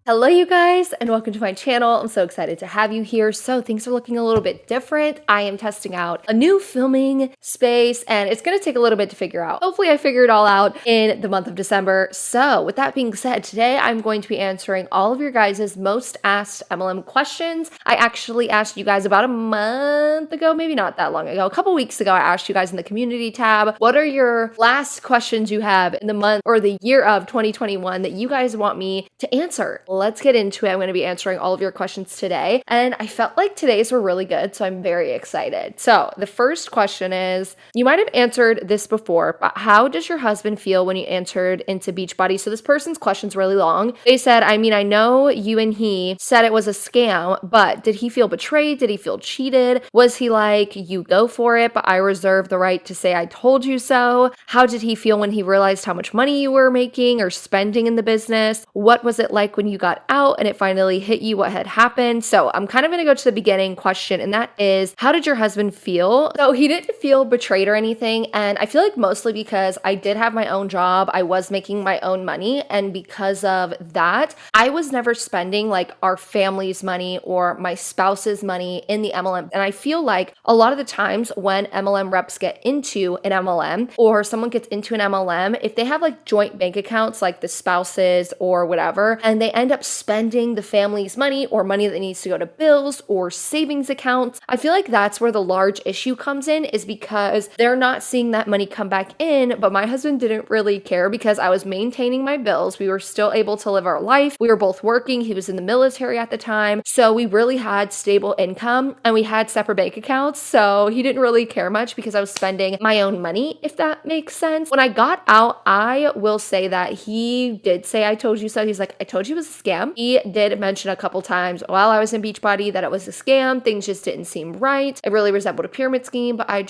Hello you guys and welcome to my channel. I'm so excited to have you here. So things are looking a little bit different. I am testing out a new filming space and it's going to take a little bit to figure out. Hopefully I figure it all out in the month of December. So with that being said, today I'm going to be answering all of your guys' most asked MLM questions. I actually asked you guys about a month ago, maybe not that long ago, a couple weeks ago, I asked you guys in the community tab, what are your last questions you have in the month or the year of 2021 that you guys want me to answer? Let's get into it. I'm going to be answering all of your questions today. And I felt like today's were really good, so I'm very excited. So the first question is, you might have answered this before, but how does your husband feel when you entered into Beachbody? So this person's question's really long. They said, I know you and he said it was a scam, but did he feel betrayed? Did he feel cheated? Was he like, you go for it, but I reserve the right to say I told you so? How did he feel when he realized how much money you were making or spending in the business? What was it like when you got out and it finally hit you what had happened? So I'm kind of going to go to the beginning question, and that is, how did your husband feel? So he didn't feel betrayed or anything, and I feel like mostly because I did have my own job, I was making my own money, and because of that, I was never spending like our family's money or my spouse's money in the MLM. And I feel like a lot of the times when MLM reps get into an MLM or someone gets into an MLM, if they have like joint bank accounts like the spouses or whatever, and they end up spending the family's money or money that needs to go to bills or savings accounts, I feel like that's where the large issue comes in, is because they're not seeing that money come back in. But my husband didn't really care because I was maintaining my bills. We were still able to live our life. We were both working. He was in the military at the time. So we really had stable income and we had separate bank accounts. So he didn't really care much because I was spending my own money, if that makes sense. When I got out, I will say that he did say, I told you so. He's like, I told you it was a scam. He did mention a couple times while I was in Beachbody that it was a scam. Things just didn't seem right. It really resembled a pyramid scheme, but I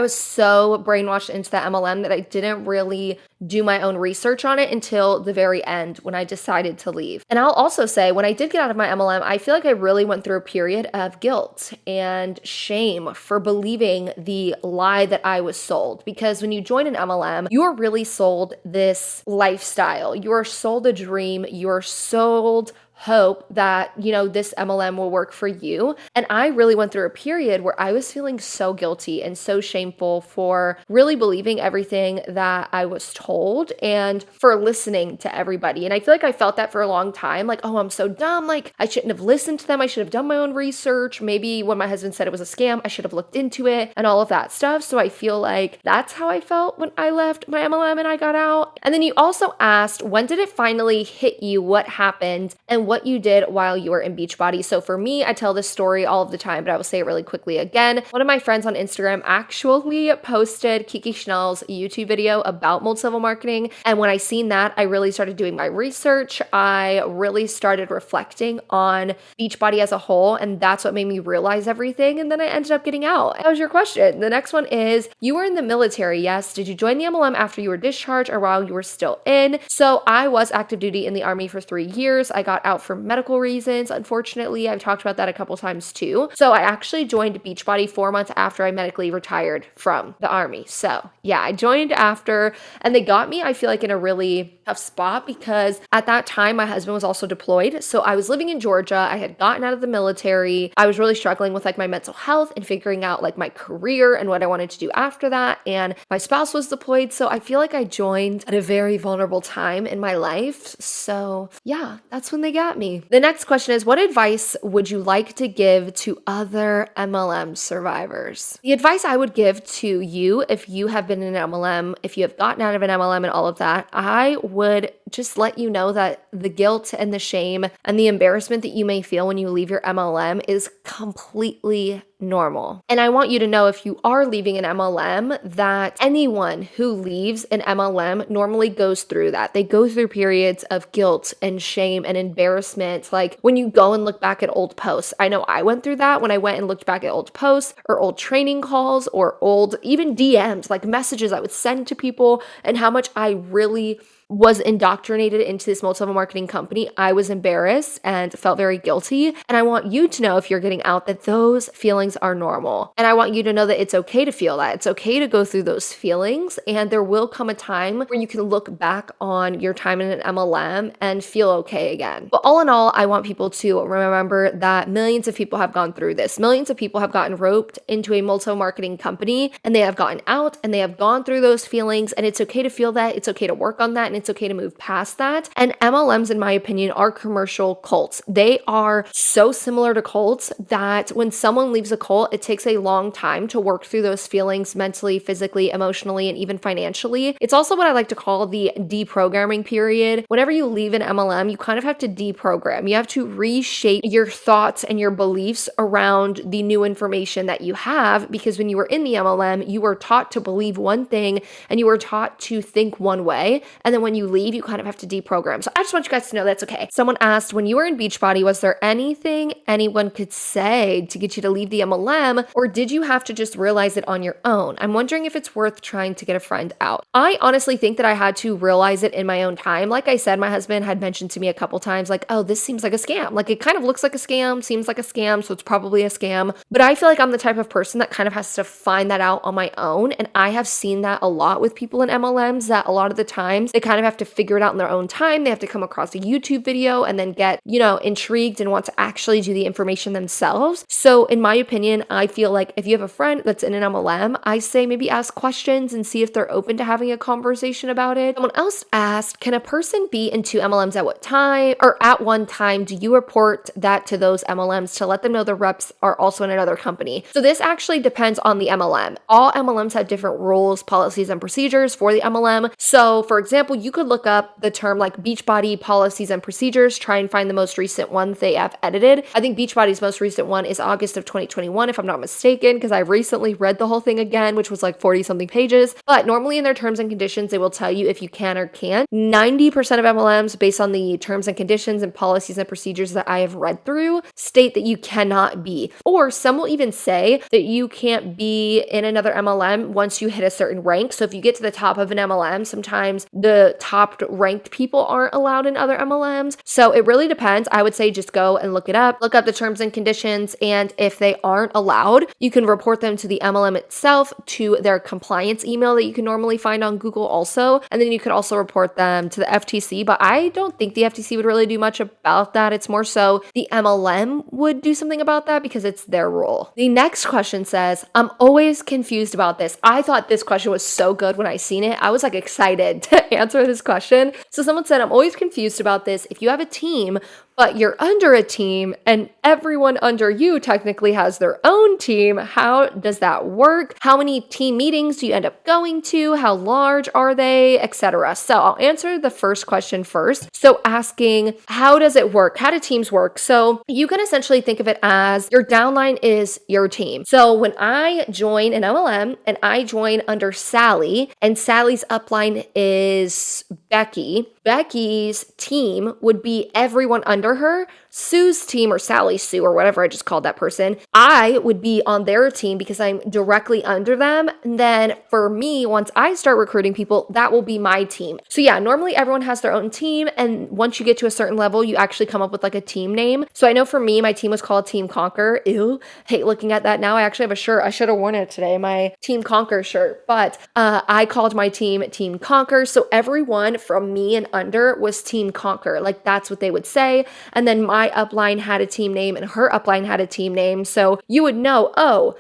was so brainwashed into that MLM that I didn't really do my own research on it until the very end when I decided to leave. And I'll also say, when I did get out of my MLM, I feel like I really went through a period of guilt and shame for believing the lie that I was sold. Because when you join an MLM, you are really sold this lifestyle. You are sold a dream. You are sold hope that, this MLM will work for you. And I really went through a period where I was feeling so guilty and so shameful for really believing everything that I was told and for listening to everybody. And I feel like I felt that for a long time, like, oh, I'm so dumb. Like, I shouldn't have listened to them. I should have done my own research. Maybe when my husband said it was a scam, I should have looked into it and all of that stuff. So I feel like that's how I felt when I left my MLM and I got out. And then you also asked, when did it finally hit you? What happened? And what you did while you were in Beachbody. So for me, I tell this story all of the time, but I will say it really quickly again. One of my friends on Instagram actually posted Kiki Chanel's YouTube video about multi-level marketing. And when I seen that, I really started doing my research. I really started reflecting on Beachbody as a whole. And that's what made me realize everything. And then I ended up getting out. That was your question. The next one is, you were in the military, yes? Did you join the MLM after you were discharged or while you were still in? So I was active duty in the Army for 3 years. I got out for medical reasons. Unfortunately, I've talked about that a couple times too. So I actually joined Beachbody 4 months after I medically retired from the Army. So yeah, I joined after, and they got me, I feel like, in a really tough spot because at that time my husband was also deployed. So I was living in Georgia. I had gotten out of the military. I was really struggling with like my mental health and figuring out like my career and what I wanted to do after that. And my spouse was deployed. So I feel like I joined at a very vulnerable time in my life. So yeah, that's when they got me. The next question is, what advice would you like to give to other MLM survivors? The advice I would give to you, if you have been in an MLM, if you have gotten out of an MLM and all of that, I would just let you know that the guilt and the shame and the embarrassment that you may feel when you leave your MLM is completely normal. And I want you to know, if you are leaving an MLM, that anyone who leaves an MLM normally goes through that. They go through periods of guilt and shame and embarrassment. Like when you go and look back at old posts, I know I went through that when I went and looked back at old posts or old training calls or old even DMs, like messages I would send to people, and how much I really was indoctrinated indoctrinated into this multi-level marketing company, I was embarrassed and felt very guilty. And I want you to know, if you're getting out, that those feelings are normal. And I want you to know that it's okay to feel that. It's okay to go through those feelings. And there will come a time where you can look back on your time in an MLM and feel okay again. But all in all, I want people to remember that millions of people have gone through this. Millions of people have gotten roped into a multi-level marketing company, and they have gotten out and they have gone through those feelings. And it's okay to feel that. It's okay to work on that. And it's okay to move past that. And MLMs, in my opinion, are commercial cults. They are so similar to cults that when someone leaves a cult, it takes a long time to work through those feelings mentally, physically, emotionally, and even financially. It's also what I like to call the deprogramming period. Whenever you leave an MLM, you kind of have to deprogram. You have to reshape your thoughts and your beliefs around the new information that you have, because when you were in the MLM, you were taught to believe one thing and you were taught to think one way. And then when you leave, you kind of have to deprogram. So I just want you guys to know that's okay. Someone asked, when you were in Beachbody, was there anything anyone could say to get you to leave the MLM, or did you have to just realize it on your own? I'm wondering if it's worth trying to get a friend out. I honestly think that I had to realize it in my own time. Like I said, my husband had mentioned to me a couple times, like, oh, this seems like a scam. Like, it kind of looks like a scam, seems like a scam, so it's probably a scam. But I feel like I'm the type of person that kind of has to find that out on my own. And I have seen that a lot with people in MLMs, that a lot of the times they kind of have to figure it out in their own time. They have to come across a YouTube video and then get, intrigued and want to actually do the information themselves. So in my opinion, I feel like if you have a friend that's in an MLM, I say maybe ask questions and see if they're open to having a conversation about it. Someone else asked, can a person be into MLMs at what time, or at one time? Do you report that to those MLMs to let them know the reps are also in another company? So this actually depends on the MLM. All MLMs have different rules, policies, and procedures for the MLM. So for example, you could look up the term like Beachbody policies and procedures, try and find the most recent one they have edited. I think Beachbody's most recent one is August of 2021, if I'm not mistaken, because I recently read the whole thing again, which was like 40 something pages. But normally in their terms and conditions, they will tell you if you can or can't. 90% of MLMs, based on the terms and conditions and policies and procedures that I have read through, state that you cannot be. Or some will even say that you can't be in another MLM once you hit a certain rank. So if you get to the top of an MLM, sometimes the top ranked people aren't allowed in other MLMs. So it really depends. I would say just go and look it up, look up the terms and conditions. And if they aren't allowed, you can report them to the MLM itself, to their compliance email that you can normally find on Google also. And then you could also report them to the FTC. But I don't think the FTC would really do much about that. It's more so the MLM would do something about that because it's their rule. The next question says, I'm always confused about this. I thought this question was so good when I seen it. I was like excited to answer this question. So someone said, I'm always confused about this. If you have a team, but you're under a team and everyone under you technically has their own team, how does that work? How many team meetings do you end up going to? How large are they, etc.? So I'll answer the first question first. So asking, how does it work? How do teams work? So you can essentially think of it as your downline is your team. So when I join an MLM and I join under Sally, and Sally's upline is Becky, Becky's team would be everyone under her. Sue's team, or Sally Sue, or whatever I just called that person, I would be on their team because I'm directly under them. And then for me, once I start recruiting people, that will be my team. So yeah, normally everyone has their own team. And once you get to a certain level, you actually come up with like a team name. So I know for me, my team was called Team Conquer. Ew, hate looking at that now. I actually have a shirt. I should have worn it today, my Team Conquer shirt. But I called my team Team Conquer. So everyone from me and under was Team Conquer. Like that's what they would say. And then my upline had a team name and her upline had a team name. So you would know, oh,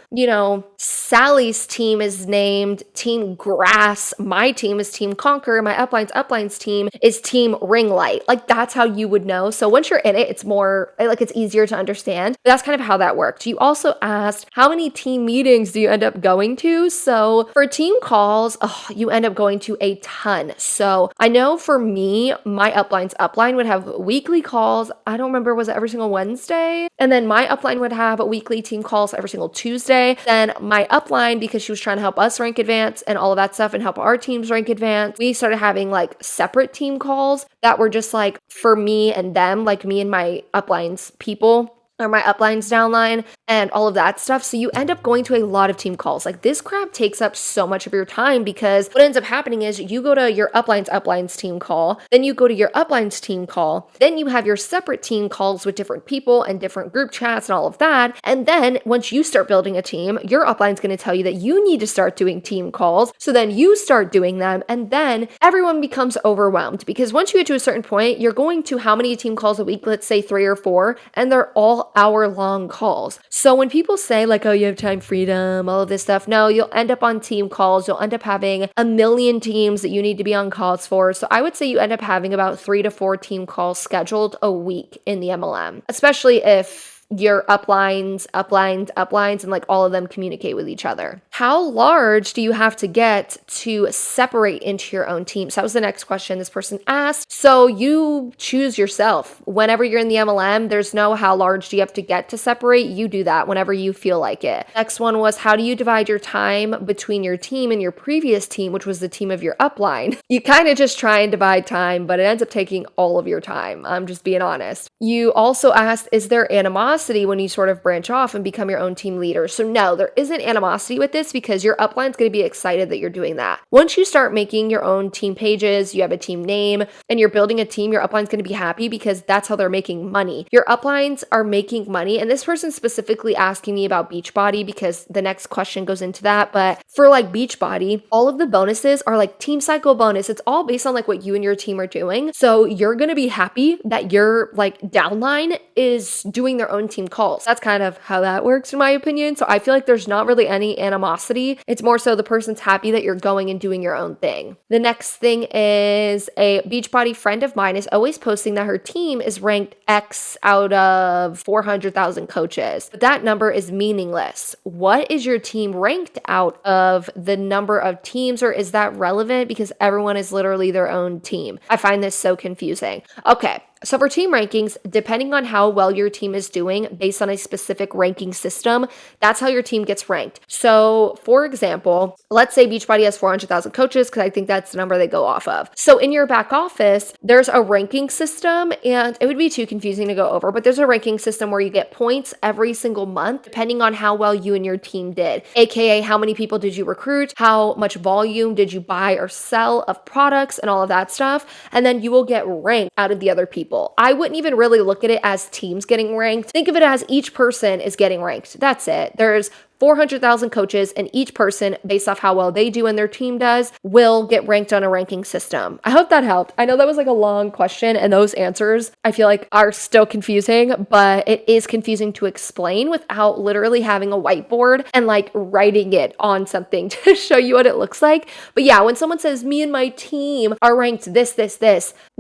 Sally's team is named Team Grass. My team is Team Conquer. My upline's team is Team Ring Light. Like that's how you would know. So once you're in it, it's more like it's easier to understand. But that's kind of how that worked. You also asked, how many team meetings do you end up going to? So for team calls, you end up going to a ton. So I know for me, my upline's upline would have weekly calls. I don't remember, was it every single Wednesday? And then my upline would have a weekly team calls every single Tuesday. Then my upline, because she was trying to help us rank advance and all of that stuff and help our teams rank advance, we started having like separate team calls that were just like for me and them, like me and my upline's people. or my upline's downline and all of that stuff. So you end up going to a lot of team calls. Like this crap takes up so much of your time because what ends up happening is you go to your upline's team call, then you go to your upline's team call, then you have your separate team calls with different people and different group chats and all of that. And then once you start building a team, your upline's going to tell you that you need to start doing team calls. So then you start doing them and then everyone becomes overwhelmed because once you get to a certain point, you're going to how many team calls a week? Let's say 3 or 4, and they're all hour-long calls. So when people say like, oh, you have time freedom, all of this stuff, no, you'll end up on team calls. You'll end up having a million teams that you need to be on calls for. So I would say you end up having about 3 to 4 team calls scheduled a week in the MLM, especially if your uplines, and like all of them communicate with each other. How large do you have to get to separate into your own team? So that was the next question this person asked. So you choose yourself. Whenever you're in the MLM, there's no how large do you have to get to separate. You do that whenever you feel like it. Next one was how do you divide your time between your team and your previous team, which was the team of your upline? You kind of just try and divide time, but it ends up taking all of your time. I'm just being honest. You also asked, is there animosity when you sort of branch off and become your own team leader? So no, there isn't animosity with this because your upline's going to be excited that you're doing that. Once you start making your own team pages, you have a team name, and you're building a team, your upline's going to be happy because that's how they're making money. Your uplines are making money, and this person's specifically asking me about Beachbody because the next question goes into that. But for like Beachbody, all of the bonuses are like team cycle bonus. It's all based on like what you and your team are doing. So you're going to be happy that your like downline is doing their own team calls. That's kind of how that works in my opinion. So I feel like there's not really any animosity. It's more so the person's happy that you're going and doing your own thing. The next thing is a Beachbody friend of mine is always posting that her team is ranked X out of 400,000 coaches, but that number is meaningless. What is your team ranked out of the number of teams, or is that relevant because everyone is literally their own team? I find this so confusing. Okay. So for team rankings, depending on how well your team is doing based on a specific ranking system, that's how your team gets ranked. So for example, let's say Beachbody has 400,000 coaches because I think that's the number they go off of. So in your back office, there's a ranking system, and it would be too confusing to go over, but there's a ranking system where you get points every single month depending on how well you and your team did, aka how many people did you recruit, how much volume did you buy or sell of products and all of that stuff, and then you will get ranked out of the other people. I wouldn't even really look at it as teams getting ranked. Think of it as each person is getting ranked. That's it. There's 400,000 coaches, and each person, based off how well they do and their team does, will get ranked on a ranking system. I hope that helped. I know that was like a long question, and those answers I feel like are still confusing, but it is confusing to explain without literally having a whiteboard and like writing it on something to show you what it looks like. But yeah, when someone says me and my team are ranked this,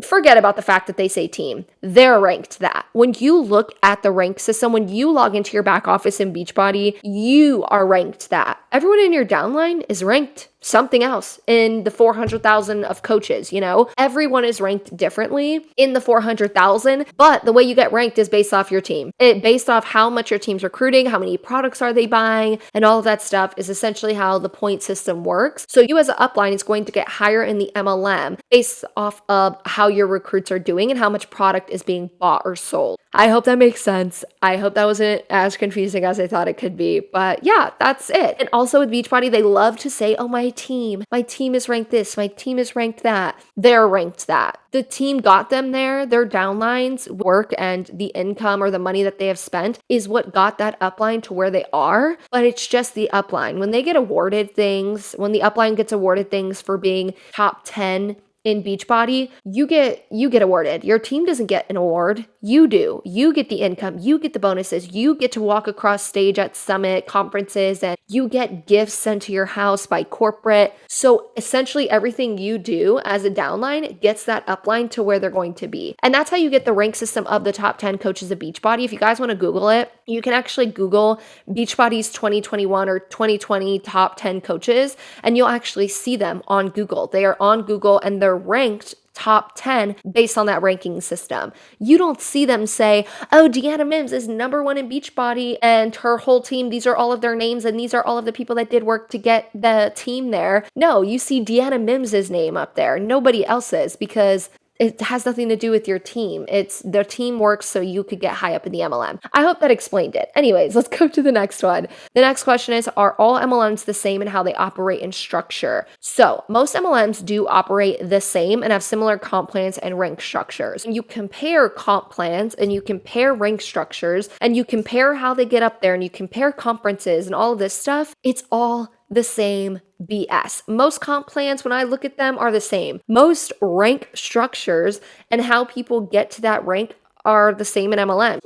forget about the fact that they say team. They're ranked that. When you look at the rank system, when you log into your back office in Beachbody, you are ranked that. Everyone in your downline is ranked something else in the 400,000 of coaches, you know? Everyone is ranked differently in the 400,000, but the way you get ranked is based off your team. Based off how much your team's recruiting, how many products are they buying, and all of that stuff is essentially how the point system works. So you as an upline is going to get higher in the MLM based off of how your recruits are doing and how much product is being bought or sold. I hope that makes sense. I hope that wasn't as confusing as I thought it could be, but yeah, that's it. And also with Beachbody, they love to say, oh, my team is ranked this, my team is ranked that. They're ranked that. The team got them there. Their downlines work and the income or the money that they have spent is what got that upline to where they are, but it's just the upline. When they get awarded things, when the upline gets awarded things for being top 10 in Beachbody, you get awarded. Your team doesn't get an award. You do. You get the income. You get the bonuses. You get to walk across stage at summit conferences, and you get gifts sent to your house by corporate. So essentially everything you do as a downline gets that upline to where they're going to be. And that's how you get the rank system of the top 10 coaches of Beachbody. If you guys want to Google it, you can actually Google Beachbody's 2021 or 2020 top 10 coaches, and you'll actually see them on Google. They are on Google and they're ranked top 10 based on that ranking system. You don't see them say, oh, Deanna Mims is number 1 in Beachbody and her whole team, these are all of their names and these are all of the people that did work to get the team there. No, you see Deanna Mims's name up there, nobody else's, because It has nothing to do with your team. It's the team works so you could get high up in the MLM. I hope that explained it. Anyways, let's go to the next one. The next question is, are all MLMs the same in how they operate and structure? So most MLMs do operate the same and have similar comp plans and rank structures. You compare comp plans and you compare rank structures and you compare how they get up there and you compare conferences and all of this stuff. It's all the same BS. Most comp plans, when I look at them, are the same. Most rank structures and how people get to that rank are the same in MLM.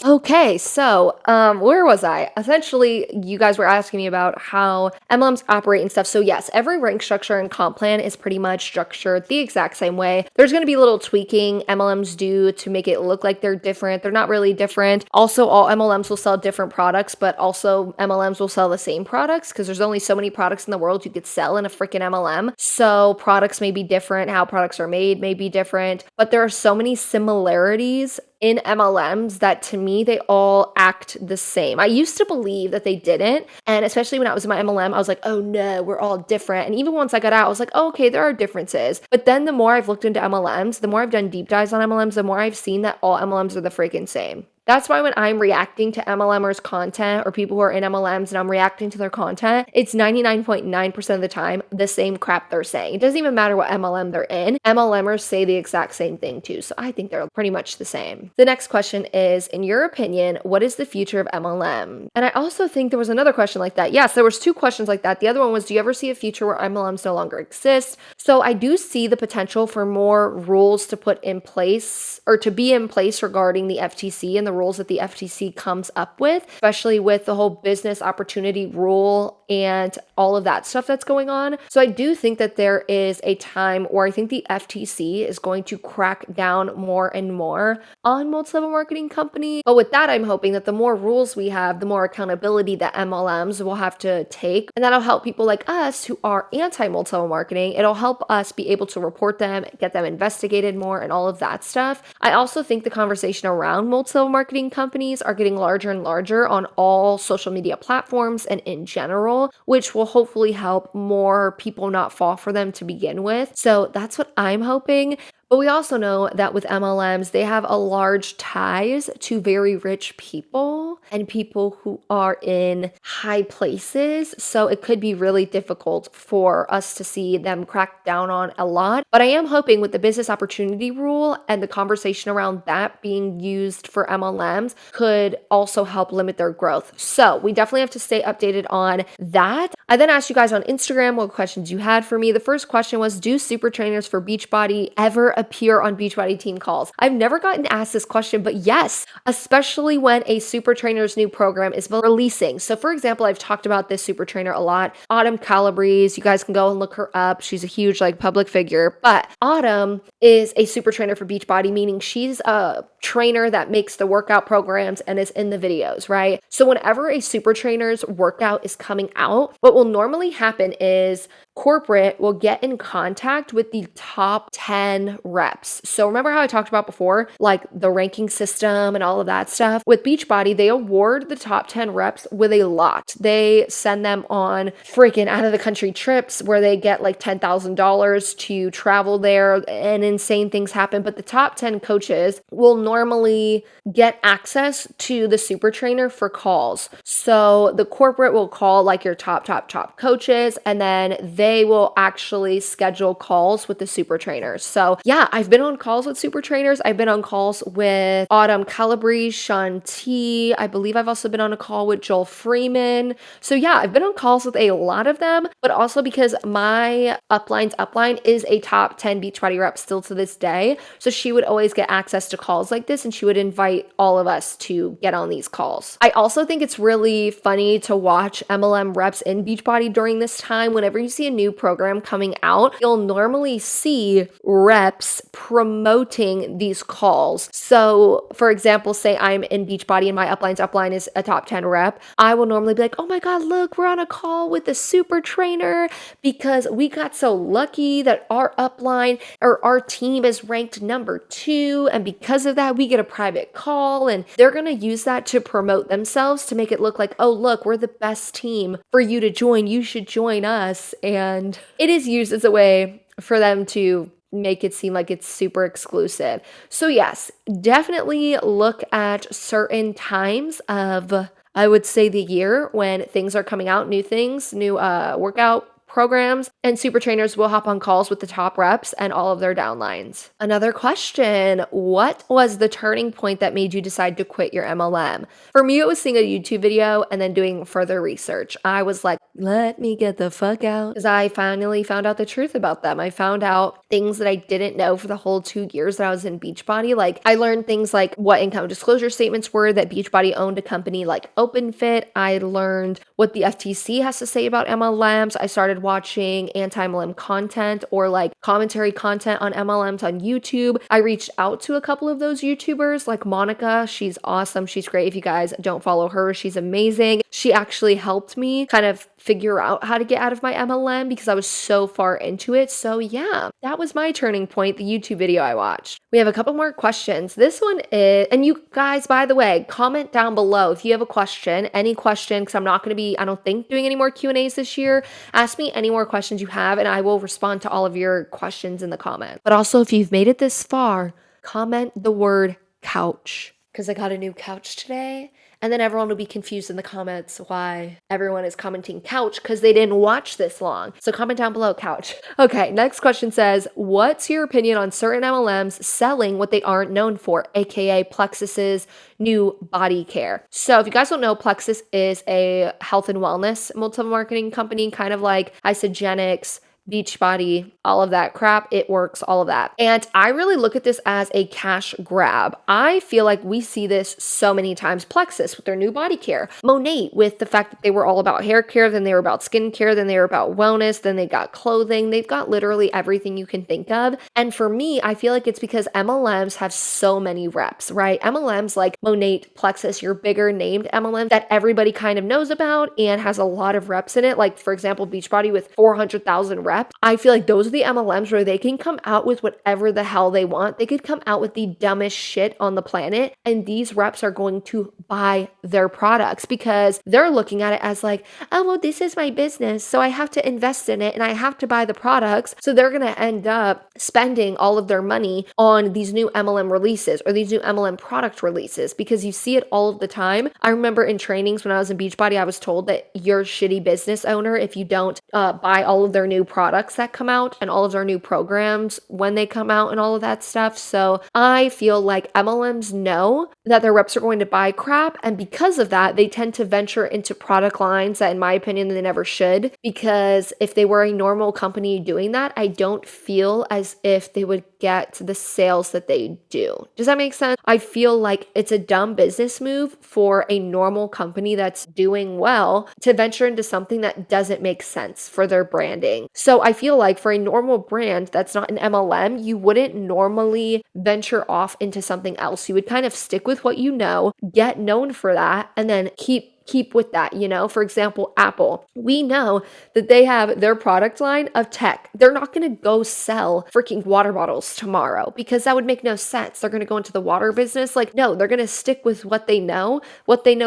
Okay, so where was I? Essentially, you guys were asking me about how MLMs operate and stuff. So yes, every rank structure and comp plan is pretty much structured the exact same way. There's going to be a little tweaking MLMs do to make it look like they're different. They're not really different. Also, all MLMs will sell different products, but also MLMs will sell the same products because there's only so many products in the world you could sell in a freaking MLM. So products may be different. How products are made may be different, but there are so many similarities in MLMs that to me, they all act the same. I used to believe that they didn't. And especially when I was in my MLM, I was like, oh no, we're all different. And even once I got out, I was like, oh, okay, there are differences. But then the more I've looked into MLMs, the more I've done deep dives on MLMs, the more I've seen that all MLMs are the freaking same. That's why when I'm reacting to MLMers' content or people who are in MLMs and I'm reacting to their content, it's 99.9% of the time the same crap they're saying. It doesn't even matter what MLM they're in. MLMers say the exact same thing too. So I think they're pretty much the same. The next question is, in your opinion, what is the future of MLM? And I also think there was another question like that. Yes, there was two questions like that. The other one was, do you ever see a future where MLMs no longer exist? So I do see the potential for more rules to put in place or to be in place regarding the FTC and the rules that the FTC comes up with, especially with the whole business opportunity rule and all of that stuff that's going on. So I do think that there is a time where I think the FTC is going to crack down more and more on multi-level marketing companies. But with that, I'm hoping that the more rules we have, the more accountability that MLMs will have to take. And that'll help people like us who are anti-multi-level marketing. It'll help us be able to report them, get them investigated more and all of that stuff. I also think the conversation around multi-level marketing companies are getting larger and larger on all social media platforms and in general, which will hopefully help more people not fall for them to begin with. So that's what I'm hoping. But we also know that with MLMs, they have a large ties to very rich people and people who are in high places. So it could be really difficult for us to see them crack down on a lot. But I am hoping with the business opportunity rule and the conversation around that being used for MLMs could also help limit their growth. So we definitely have to stay updated on that. I then asked you guys on Instagram what questions you had for me. The first question was, do super trainers for Beachbody ever appear on Beachbody team calls? I've never gotten asked this question, but yes, especially when a super trainer's new program is releasing. So for example, I've talked about this super trainer a lot, Autumn Calabrese. You guys can go and look her up. She's a huge public figure, but Autumn is a super trainer for Beachbody, meaning she's a trainer that makes the workout programs and is in the videos, right? So whenever a super trainer's workout is coming out, what will normally happen is corporate will get in contact with the top 10 reps. So remember how I talked about before, the ranking system and all of that stuff? With Beachbody, they award the top 10 reps with a lot. They send them on freaking out of the country trips where they get $10,000 to travel there and insane things happen. But the top 10 coaches will normally get access to the super trainer for calls. So the corporate will call your top coaches, and then they will actually schedule calls with the super trainers. So yeah, I've been on calls with super trainers. I've been on calls with Autumn Calabrese, Sean T. I believe I've also been on a call with Joel Freeman. So yeah, I've been on calls with a lot of them, but also because my upline's upline is a top 10 Beachbody rep still to this day. So she would always get access to calls like this, and she would invite all of us to get on these calls. I also think it's really funny to watch MLM reps in Beachbody during this time. Whenever you see a new program coming out, you'll normally see reps promoting these calls. So for example, say I'm in Beachbody and my upline's upline is a top 10 rep. I will normally be like, oh my God, look, we're on a call with the super trainer because we got so lucky that our upline or our team is ranked number 2. And because of that, we get a private call, and they're going to use that to promote themselves to make it look like, oh, look, we're the best team for you to join. You should join us. And it is used as a way for them to make it seem like it's super exclusive. So yes, definitely look at certain times of, I would say, the year when things are coming out, new things, new workout programs, and super trainers will hop on calls with the top reps and all of their downlines. Another question, what was the turning point that made you decide to quit your MLM? For me, it was seeing a YouTube video and then doing further research. I was like, let me get the fuck out, because I finally found out the truth about them. I found out things that I didn't know for the whole 2 years that I was in Beachbody. Like, I learned things like what income disclosure statements were, that Beachbody owned a company like OpenFit. I learned what the FTC has to say about MLMs. I started watching anti-MLM content or like commentary content on MLMs on YouTube. I reached out to a couple of those YouTubers like Monica. She's awesome. She's great. If you guys don't follow her, she's amazing. She actually helped me kind of figure out how to get out of my MLM because I was so far into it. So yeah, that was my turning point, the YouTube video I watched. We have a couple more questions. This one is, and you guys, by the way, comment down below if you have a question, any question, because I'm not going to be, I don't think, doing any more Q&As this year. Ask me any more questions you have and I will respond to all of your questions in the comments. But also, if you've made it this far, comment the word couch, because I got a new couch today. And then everyone will be confused in the comments why everyone is commenting couch, because they didn't watch this long. So comment down below couch. Okay, next question says, what's your opinion on certain MLMs selling what they aren't known for, aka Plexus's new body care? So if you guys don't know, Plexus is a health and wellness multi-marketing company, kind of like Isogenics, Beachbody, all of that crap. It works, all of that. And I really look at this as a cash grab. I feel like we see this so many times. Plexus with their new body care. Monate with the fact that they were all about hair care, then they were about skin care, then they were about wellness, then they got clothing. They've got literally everything you can think of. And for me, I feel like it's because MLMs have so many reps, right? MLMs like Monate, Plexus, your bigger named MLM that everybody kind of knows about and has a lot of reps in it. Like, for example, Beachbody with 400,000 reps. I feel like those are the MLMs where they can come out with whatever the hell they want. They could come out with the dumbest shit on the planet, and these reps are going to buy their products because they're looking at it as like, oh, well, this is my business, so I have to invest in it and I have to buy the products. So they're going to end up spending all of their money on these new MLM releases or these new MLM product releases because you see it all of the time. I remember in trainings when I was in Beachbody, I was told that you're a shitty business owner if you don't buy all of their new products that come out and all of their new programs when they come out and all of that stuff. So I feel like MLMs know that their reps are going to buy crap, and because of that, they tend to venture into product lines that, in my opinion, they never should, because if they were a normal company doing that, I don't feel as if they would get the sales that they do. Does that make sense? I feel like it's a dumb business move for a normal company that's doing well to venture into something that doesn't make sense for their branding. So I feel like for a normal brand that's not an MLM, you wouldn't normally venture off into something else. You would kind of stick with what you know, get known for that, and then keep with that, you know? For example, Apple. We know that they have their product line of tech. They're not going to go sell freaking water bottles tomorrow because that would make no sense. They're going to go into the water business. Like, no, they're going to stick with what they know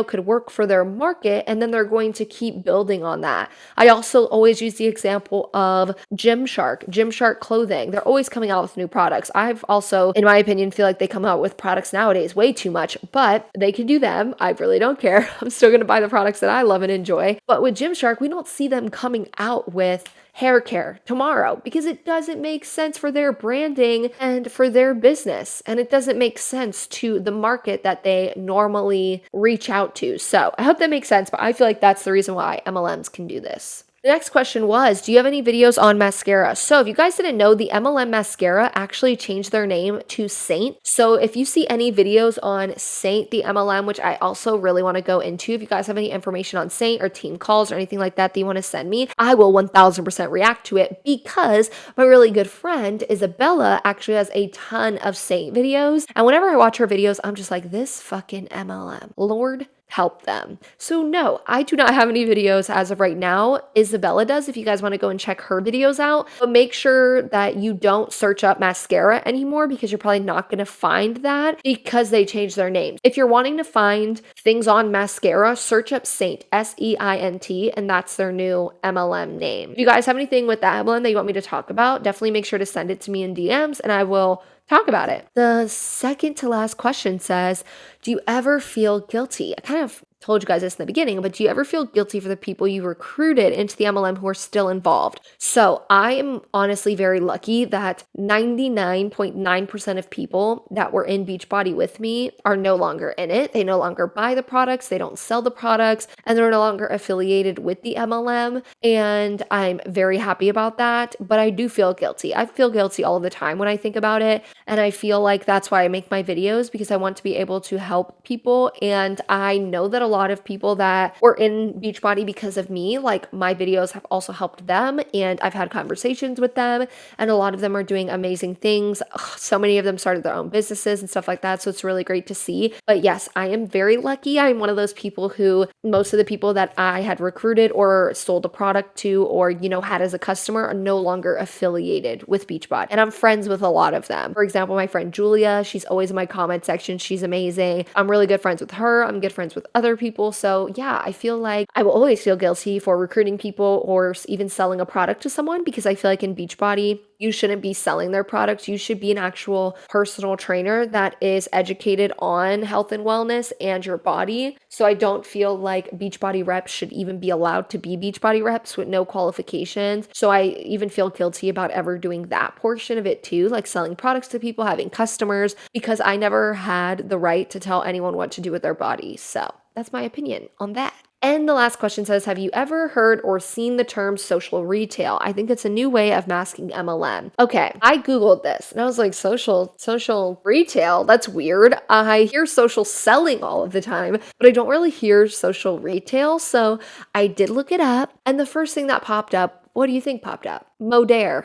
could work for their market, and then they're going to keep building on that. I also always use the example of Gymshark clothing. They're always coming out with new products. I've also, in my opinion, feel like they come out with products nowadays way too much, but they can do them. I really don't care. I'm still going to buy the products that I love and enjoy. But with Gymshark, we don't see them coming out with hair care tomorrow because it doesn't make sense for their branding and for their business. And it doesn't make sense to the market that they normally reach out to. So I hope that makes sense, but I feel like that's the reason why MLMs can do this. The next question was, do you have any videos on mascara? So if you guys didn't know, the MLM mascara actually changed their name to Saint. So if you see any videos on Saint, the MLM, which I also really want to go into, if you guys have any information on Saint or team calls or anything like that you want to send me, I will 1000% react to it because my really good friend Isabella actually has a ton of Saint videos. And whenever I watch her videos, I'm just like, this fucking MLM, Lord, help them. So no, I do not have any videos as of right now. Isabella does if you guys want to go and check her videos out, but make sure that you don't search up mascara anymore because you're probably not going to find that because they changed their names. If you're wanting to find things on mascara, search up Saint, Seint, and that's their new MLM name. If you guys have anything with that MLM that you want me to talk about, definitely make sure to send it to me in DMs and I will talk about it. The second to last question says, do you ever feel guilty? I kind of told you guys this in the beginning, but do you ever feel guilty for the people you recruited into the MLM who are still involved? So I am honestly very lucky that 99.9% of people that were in Beachbody with me are no longer in it. They no longer buy the products, they don't sell the products, and they're no longer affiliated with the MLM. And I'm very happy about that, but I do feel guilty. I feel guilty all the time when I think about it. And I feel like that's why I make my videos, because I want to be able to help people. And I know that a lot of people that were in Beachbody because of me, like my videos have also helped them, and I've had conversations with them, and a lot of them are doing amazing things. So many of them started their own businesses and stuff like that. So it's really great to see. But yes, I am very lucky. I'm one of those people who most of the people that I had recruited or sold a product to or, had as a customer are no longer affiliated with Beachbody. And I'm friends with a lot of them. For example, my friend Julia, she's always in my comment section. She's amazing. I'm really good friends with her. I'm good friends with other people. So yeah, I feel like I will always feel guilty for recruiting people or even selling a product to someone, because I feel like in Beachbody, you shouldn't be selling their products. You should be an actual personal trainer that is educated on health and wellness and your body. So I don't feel like Beachbody reps should even be allowed to be Beachbody reps with no qualifications. So I even feel guilty about ever doing that portion of it too, like selling products to people, having customers, because I never had the right to tell anyone what to do with their body. So that's my opinion on that. And the last question says, have you ever heard or seen the term social retail? I think it's a new way of masking MLM. Okay, I Googled this and I was like, social retail? That's weird. I hear social selling all of the time, but I don't really hear social retail. So I did look it up, and the first thing that popped up, what do you think popped up? Modere,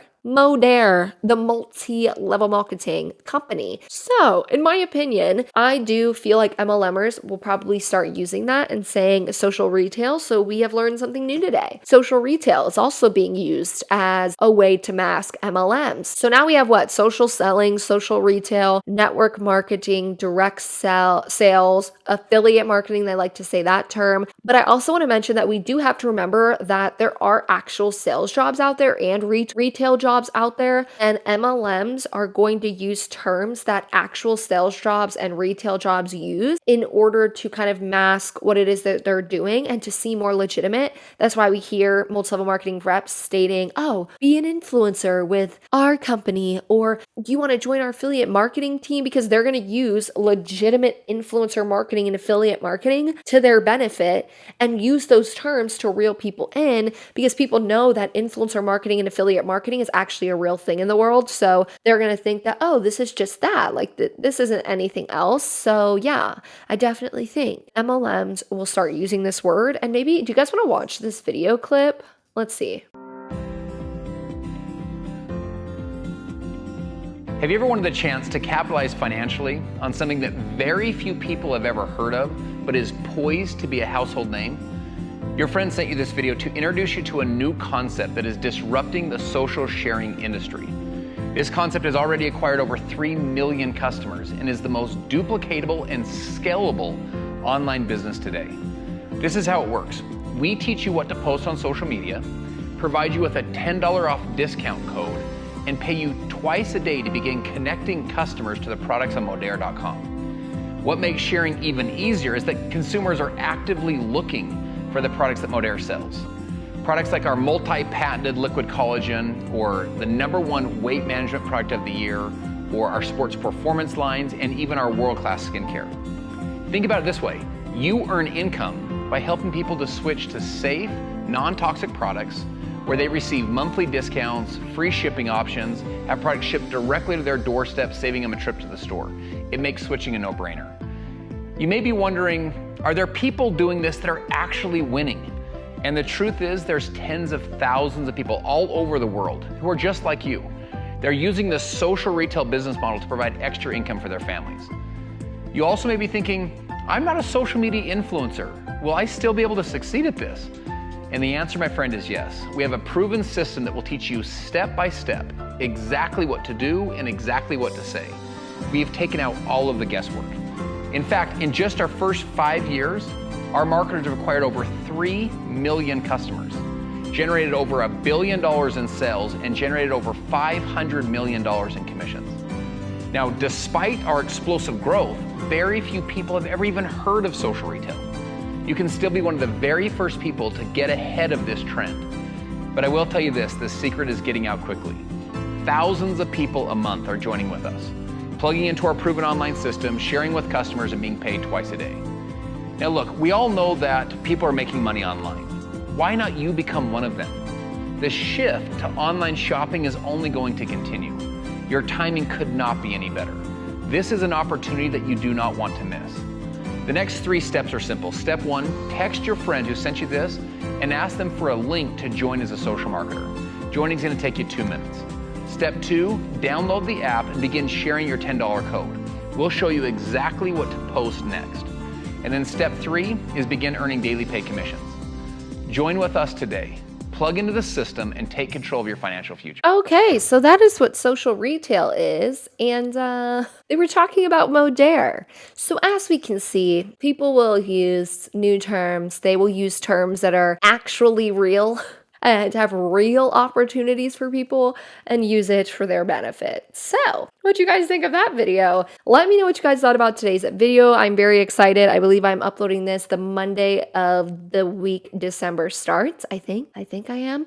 the multi-level marketing company. So in my opinion, I do feel like MLMers will probably start using that and saying social retail. So we have learned something new today. Social retail is also being used as a way to mask MLMs. So now we have what? Social selling, social retail, network marketing, direct sales, affiliate marketing. They like to say that term. But I also want to mention that we do have to remember that there are actual sales jobs out there and retail jobs out there, and MLMs are going to use terms that actual sales jobs and retail jobs use in order to kind of mask what it is that they're doing and to seem more legitimate. That's why we hear multi-level marketing reps stating, oh, be an influencer with our company, or do you want to join our affiliate marketing team? Because they're going to use legitimate influencer marketing and affiliate marketing to their benefit and use those terms to reel people in, because people know that influencer marketing and affiliate marketing is actually a real thing in the world. So they're going to think that, oh, this is just that, like this isn't anything else. So yeah, I definitely think MLMs will start using this word. And maybe, do you guys want to watch this video clip? Let's see. Have you ever wanted the chance to capitalize financially on something that very few people have ever heard of, but is poised to be a household name? Your friend sent you this video to introduce you to a new concept that is disrupting the social sharing industry. This concept has already acquired over 3 million customers and is the most duplicatable and scalable online business today. This is how it works. We teach you what to post on social media, provide you with a $10 off discount code, and pay you twice a day to begin connecting customers to the products on Modere.com. What makes sharing even easier is that consumers are actively looking for the products that Modere sells. Products like our multi-patented liquid collagen, or the #1 weight management product of the year, or our sports performance lines, and even our world-class skincare. Think about it this way. You earn income by helping people to switch to safe, non-toxic products where they receive monthly discounts, free shipping options, have products shipped directly to their doorstep, saving them a trip to the store. It makes switching a no-brainer. You may be wondering, are there people doing this that are actually winning? And the truth is, there's tens of thousands of people all over the world who are just like you. They're using the social retail business model to provide extra income for their families. You also may be thinking, I'm not a social media influencer. Will I still be able to succeed at this? And the answer, my friend, is yes. We have a proven system that will teach you step by step exactly what to do and exactly what to say. We have taken out all of the guesswork. In fact, in just our first 5 years, our marketers have acquired over 3 million customers, generated over $1 billion in sales, and generated over $500 million in commissions. Now, despite our explosive growth, very few people have ever even heard of social retail. You can still be one of the very first people to get ahead of this trend. But I will tell you this, the secret is getting out quickly. Thousands of people a month are joining with us, plugging into our proven online system, sharing with customers, and being paid twice a day. Now look, we all know that people are making money online. Why not you become one of them? The shift to online shopping is only going to continue. Your timing could not be any better. This is an opportunity that you do not want to miss. The next 3 steps are simple. Step 1, text your friend who sent you this and ask them for a link to join as a social marketer. Joining is going to take you 2 minutes. Step 2, download the app and begin sharing your $10 code. We'll show you exactly what to post next. And then step 3 is begin earning daily pay commissions. Join with us today. Plug into the system and take control of your financial future. Okay, so that is what social retail is. And they were talking about Modere. So as we can see, people will use new terms. They will use terms that are actually real and have real opportunities for people and use it for their benefit. So, what you guys think of that video? Let me know what you guys thought about today's video. I'm very excited. I believe I'm uploading this the Monday of the week December starts. I think I am.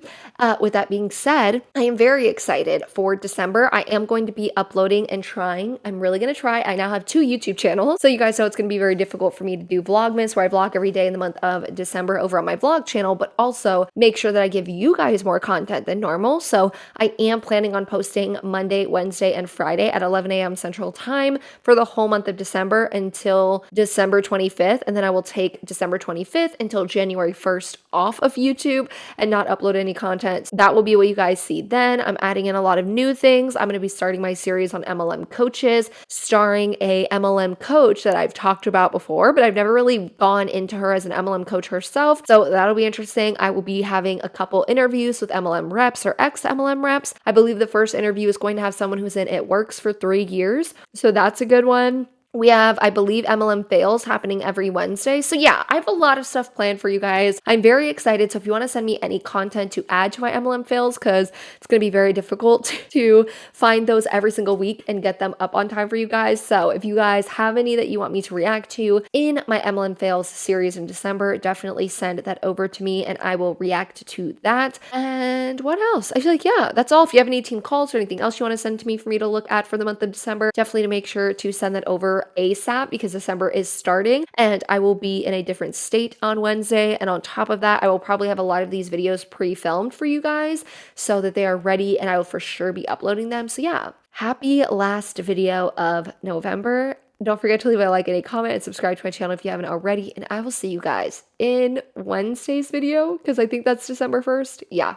With that being said, I am very excited for December. I am going to be uploading and trying. I'm really going to try. I now have 2 YouTube channels. So you guys know it's going to be very difficult for me to do Vlogmas, where I vlog every day in the month of December over on my vlog channel, but also make sure that I give you guys more content than normal. So I am planning on posting Monday, Wednesday, and Friday at 11 a.m. Central Time for the whole month of December until December 25th. And then I will take December 25th until January 1st off of YouTube and not upload any content. That will be what you guys see then. I'm adding in a lot of new things. I'm going to be starting my series on MLM coaches, starring a MLM coach that I've talked about before, but I've never really gone into her as an MLM coach herself. So that'll be interesting. I will be having a couple interviews with MLM reps or ex-MLM reps. I believe the first interview is going to have someone who's in It Works for 3 years. So that's a good one. We have, I believe, MLM fails happening every Wednesday. So yeah, I have a lot of stuff planned for you guys. I'm very excited. So if you want to send me any content to add to my MLM fails, because it's going to be very difficult to find those every single week and get them up on time for you guys. So if you guys have any that you want me to react to in my MLM fails series in December, definitely send that over to me and I will react to that. And what else? I feel like, yeah, that's all. If you have any team calls or anything else you want to send to me for me to look at for the month of December, definitely to make sure to send that over ASAP, because December is starting and I will be in a different state on Wednesday. And on top of that, I will probably have a lot of these videos pre-filmed for you guys so that they are ready and I will for sure be uploading them. So yeah, happy last video of November. Don't forget to leave a like and a comment and subscribe to my channel if you haven't already. And I will see you guys in Wednesday's video, because I think that's December 1st. Yeah.